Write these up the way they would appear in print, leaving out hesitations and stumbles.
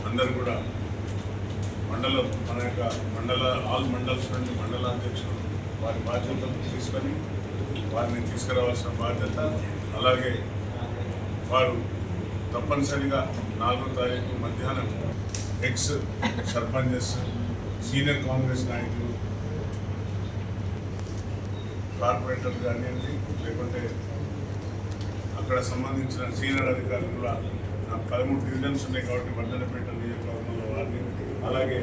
అందరూ కూడా మండలం మన యొక్క ఆల్ మండల్స్ నుండి మండలాధ్యక్షులు వారి బాధ్యతలు తీసుకొని వారిని తీసుకురావాల్సిన బాధ్యత, అలాగే వారు తప్పనిసరిగా 4వ తారీఖు మధ్యాహ్నం ఎక్స్ సర్పంచెస్, సీనియర్ కాంగ్రెస్ నాయకులు, కార్పొరేటర్లు కానివ్వండి, లేకుంటే అక్కడ సంబంధించిన సీనియర్ అధికారులు కూడా 13 డివిజన్స్ ఉన్నాయి కాబట్టి వర్ధనపేట నియోజకవర్గంలో వారిని, అలాగే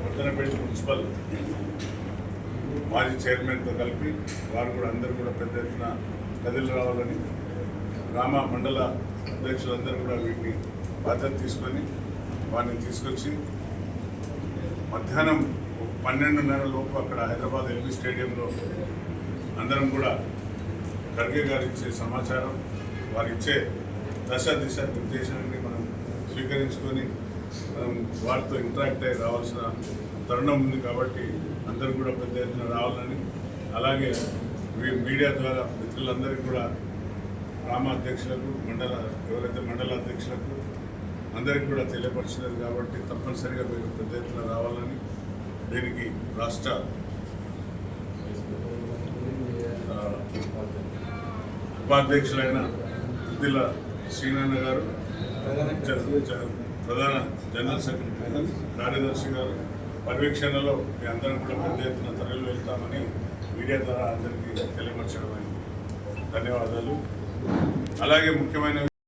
వర్ధనపేట మున్సిపల్ మాజీ చైర్మన్తో కలిపి వారు కూడా అందరూ కూడా పెద్ద ఎత్తున కదిలి రావాలని గ్రామ మండల అధ్యక్షులందరూ కూడా వీటిని బాధ్యత తీసుకొని వారిని తీసుకొచ్చి మధ్యాహ్నం 12:30 లోపు అక్కడ హైదరాబాద్ ఎల్బీ స్టేడియంలో అందరం కూడా ఖర్గే గారు ఇచ్చే సమాచారం, వారు ఇచ్చే దశ దిశ నిర్దేశాన్ని మనం స్వీకరించుకొని మనం వారితో ఇంటరాక్ట్ అయ్యి రావాల్సిన తరుణం ఉంది. కాబట్టి అందరూ కూడా పెద్ద ఎత్తున రావాలని, అలాగే మీడియా ద్వారా మిత్రులందరికీ కూడా గ్రామాధ్యక్షులకు, ఎవరైతే మండల అధ్యక్షులకు అందరికీ కూడా తెలియపరిచినది. కాబట్టి తప్పనిసరిగా మీరు పెద్ద ఎత్తున రావాలని, దీనికి రాష్ట్ర ఉపాధ్యక్షులైన ఉద్దిల శ్రీనారాయణ గారు, ప్రధాన జనరల్ సెక్రటరీ కార్యదర్శి గారు పర్యవేక్షణలో మీ అందరం కూడా పెద్ద ఎత్తున తరలి వెళ్తామని మీడియా ద్వారా అందరికీ తెలియపరచడం. ధన్యవాదాలు. అలాగే ముఖ్యమైన